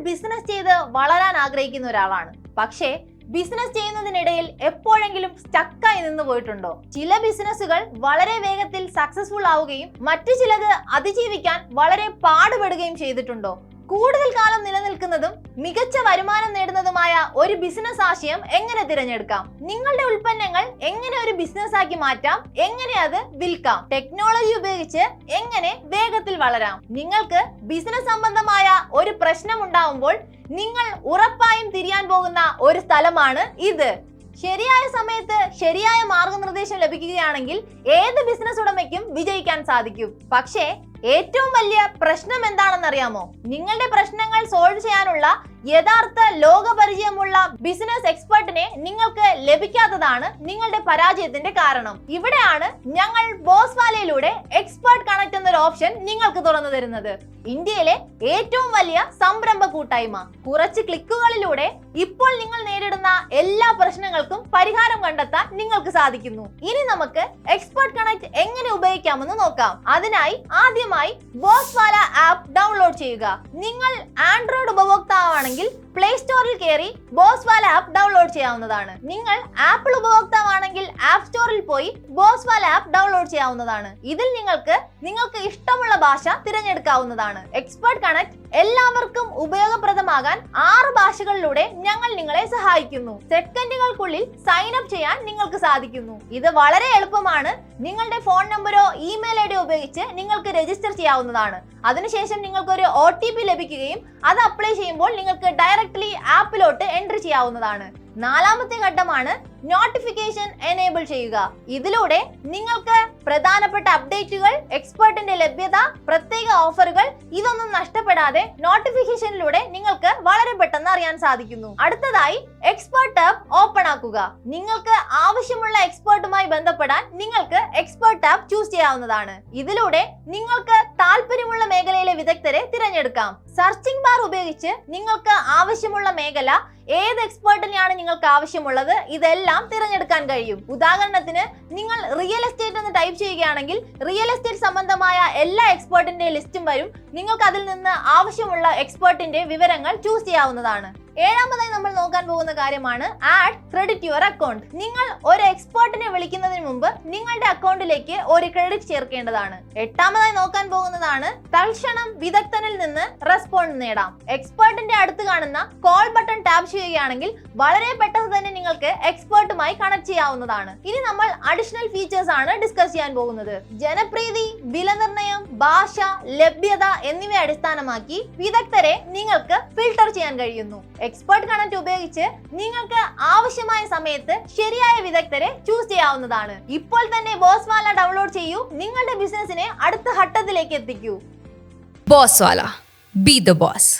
Business ചെയ്ത് വളരാൻ ആഗ്രഹിക്കുന്ന ഒരാളാണ്. പക്ഷേ ബിസിനസ് ചെയ്യുന്നതിനിടയിൽ എപ്പോഴെങ്കിലും സ്റ്റക്കായി നിന്ന് പോയിട്ടുണ്ടോ? ചില ബിസിനസ്സുകൾ വളരെ വേഗത്തിൽ സക്സസ്ഫുൾ ആവുകയും മറ്റു ചിലത് അതിജീവിക്കാൻ വളരെ പാടുപെടുകയും ചെയ്തിട്ടുണ്ടോ? കൂടുതൽ കാലം നിലനിൽക്കുന്നതും മികച്ച വരുമാനം നേടുന്നതുമായ ഒരു ബിസിനസ് ആശയം എങ്ങനെ തിരഞ്ഞെടുക്കാം? നിങ്ങളുടെ ഉൽപ്പന്നങ്ങൾ എങ്ങനെ ഒരു ബിസിനസ് ആക്കി മാറ്റാം? എങ്ങനെ അത് വിൽക്കാം? ടെക്നോളജി ഉപയോഗിച്ച് എങ്ങനെ വേഗത്തിൽ വളരാം? നിങ്ങൾക്ക് ബിസിനസ് സംബന്ധമായ ഒരു പ്രശ്നം ഉണ്ടാവുമ്പോൾ നിങ്ങൾ ഉറപ്പായും തിരിയാൻ പോകുന്ന ഒരു സ്ഥലമാണ് ഇത്. ശരിയായ സമയത്ത് ശരിയായ മാർഗനിർദ്ദേശം ലഭിക്കുകയാണെങ്കിൽ ഏത് ബിസിനസ് ഉടമയ്ക്കും വിജയിക്കാൻ സാധിക്കും. പക്ഷേ ഏറ്റവും വലിയ പ്രശ്നം എന്താണെന്നറിയാമോ? നിങ്ങളുടെ പ്രശ്നങ്ങൾ സോൾവ് ചെയ്യാനുള്ള യഥാർത്ഥ ലോകപരിചയമുള്ള ബിസിനസ് എക്സ്പെർട്ടിനെ നിങ്ങൾക്ക് ലഭിക്കാത്തതാണ് നിങ്ങളുടെ പരാജയത്തിന്റെ കാരണം. ഇവിടെയാണ് ഞങ്ങൾ ബോസ്വാലയിലൂടെ എക്സ്പെർട്ട് കണക്ട് എന്നൊരു ഓപ്ഷൻ നിങ്ങൾക്ക് തുറന്നു തരുന്നത്. ഇന്ത്യയിലെ ഏറ്റവും വലിയ സംരംഭ കൂട്ടായ്മ. കുറച്ച് ക്ലിക്കുകളിലൂടെ ഇപ്പോൾ നിങ്ങൾ നേരിടുന്ന എല്ലാ പ്രശ്നങ്ങൾക്കും പരിഹാരം കണ്ടെത്താൻ നിങ്ങൾക്ക് സാധിക്കുന്നു. ഇനി നമുക്ക് എക്സ്പെർട്ട് കണക്ട് എങ്ങനെ ഉപയോഗിക്കാമെന്ന് നോക്കാം. അതിനായി ആദ്യമായി ബോസ്വാല ആപ്പ് ഡൗൺലോഡ് ചെയ്യുക. നിങ്ങൾ ആൻഡ്രോയിഡ് ഉപഭോക്താവാണെങ്കിൽ പ്ലേ സ്റ്റോറിൽ കയറി ബോസ്വാല ആപ്പ് ഡൗൺലോഡ് ചെയ്യാവുന്നതാണ്. നിങ്ങൾ ആപ്പിൾ ഉപഭോക്താവാണെങ്കിൽ ആപ്പ് സ്റ്റോറിൽ പോയി ബോസ്വാല ആപ്പ് ഡൗൺലോഡ് ചെയ്യാവുന്നതാണ്. ഇതിൽ നിങ്ങൾക്ക് ഇഷ്ടമുള്ള ഭാഷ തിരഞ്ഞെടുക്കാവുന്നതാണ്. എക്സ്പെർട്ട് കണക്ട് എല്ലാവർക്കും ഉപയോഗപ്രദമാകാൻ 6 ഭാഷകളിലൂടെ ഞങ്ങൾ നിങ്ങളെ സഹായിക്കുന്നു. സെക്കൻഡുകൾക്കുള്ളിൽ സൈൻ അപ്പ് ചെയ്യാൻ നിങ്ങൾക്ക് സാധിക്കുന്നു. ഇത് വളരെ എളുപ്പമാണ്. നിങ്ങളുടെ ഫോൺ നമ്പറോ ഇമെയിൽ ഐഡിയോ ഉപയോഗിച്ച് നിങ്ങൾക്ക് രജിസ്റ്റർ ചെയ്യാവുന്നതാണ്. അതിനുശേഷം നിങ്ങൾക്ക് ഒരു OTP ലഭിക്കുകയും അത് അപ്ലൈ ചെയ്യുമ്പോൾ നിങ്ങൾക്ക് ഡയറക്റ്റ്ലി ആപ്പിലോട്ട് എൻട്രി ചെയ്യാവുന്നതാണ്. 4ാമത്തെ ഘട്ടമാണ് നോട്ടിഫിക്കേഷൻ എനേബിൾ ചെയ്യുക. ഇതിലൂടെ നിങ്ങൾക്ക് പ്രധാനപ്പെട്ട അപ്ഡേറ്റുകൾ, എക്സ്പെർട്ടിന്റെ ലഭ്യത, പ്രത്യേക ഓഫറുകൾ ഇതൊന്നും നഷ്ടപ്പെടാതെ നോട്ടിഫിക്കേഷനിലൂടെ നിങ്ങൾക്ക് വളരെ പെട്ടെന്ന് അറിയാൻ സാധിക്കുന്നു. അടുത്തതായി എക്സ്പെർട്ട് ആപ്പ് ഓപ്പൺ ആക്കുക. നിങ്ങൾക്ക് ആവശ്യമുള്ള എക്സ്പെർട്ടുമായി ബന്ധപ്പെടാൻ നിങ്ങൾക്ക് എക്സ്പെർട്ട് ആപ്പ് ചൂസ് ചെയ്യാവുന്നതാണ്. ഇതിലൂടെ നിങ്ങൾക്ക് താല്പര്യമുള്ള മേഖലയിലെ വിദഗ്ധരെ തിരഞ്ഞെടുക്കാം. സെർച്ചിംഗ് ബാർ ഉപയോഗിച്ച് നിങ്ങൾക്ക് ആവശ്യമുള്ള മേഖല, ഏത് എക്സ്പെർട്ടിനെയാണ് നിങ്ങൾക്ക് ആവശ്യമുള്ളത്, ഇതെല്ലാം തിരഞ്ഞെടുക്കാൻ കഴിയും. ഉദാഹരണത്തിന് നിങ്ങൾ റിയൽ എസ്റ്റേറ്റ് എന്ന് ടൈപ്പ് ചെയ്യുകയാണെങ്കിൽ റിയൽ എസ്റ്റേറ്റ് സംബന്ധമായ എല്ലാ എക്സ്പെർട്ടിന്റെ ലിസ്റ്റും വരും. നിങ്ങൾക്ക് അതിൽ നിന്ന് ആവശ്യമുള്ള എക്സ്പെർട്ടിന്റെ വിവരങ്ങൾ ചൂസ് ചെയ്യാവുന്നതാണ്. 7ാമതായി നമ്മൾ നോക്കാൻ പോകുന്ന കാര്യമാണ് ആഡ് ക്രെഡിറ്റ് യുവർ അക്കൗണ്ട്. നിങ്ങൾ ഒരു എക്സ്പെർട്ടിനെ വിളിക്കുന്നതിന് മുമ്പ് നിങ്ങളുടെ അക്കൗണ്ടിലേക്ക് ഒരു ക്രെഡിറ്റ് ചേർക്കേണ്ടതാണ്. 8ാമതായി നോക്കാൻ പോകുന്നതാണ് തൽക്ഷണം വിദഗ്ധനിൽ നിന്ന് റെസ്പോണ്ട് നേടാം. എക്സ്പെർട്ടിന്റെ അടുത്ത് കാണുന്ന കോൾ ബട്ടൺ ടാപ്പ് ചെയ്യുകയാണെങ്കിൽ വളരെ പെട്ടെന്ന് തന്നെ നിങ്ങൾക്ക് എക്സ്പെർട്ടുമായി കണക്ട് ചെയ്യാവുന്നതാണ്. ഇനി നമ്മൾ അഡീഷണൽ ഫീച്ചേഴ്സ് ആണ് ഡിസ്കസ് ചെയ്യാൻ പോകുന്നത്. ജനപ്രീതി, വിലനിർണ്ണയം, ഭാഷ, ലഭ്യത എന്നിവയെ അടിസ്ഥാനമാക്കി വിദഗ്ധരെ നിങ്ങൾക്ക് ഫിൽട്ടർ ചെയ്യാൻ കഴിയുന്നു. എക്സ്പെർട്ട് കണക്ട് ഉപയോഗിച്ച് നിങ്ങൾക്ക് ആവശ്യമായ സമയത്ത് ശരിയായ വിദഗ്ധരെ ചൂസ് ചെയ്യാവുന്നതാണ്. ഇപ്പോൾ തന്നെ ബോസ്വാല ഡൗൺലോഡ് ചെയ്യൂ. നിങ്ങളുടെ ബിസിനസിനെ അടുത്ത ഘട്ടത്തിലേക്ക് എത്തിക്കൂ. ബോസ്വാല, ബി ദ ബോസ്.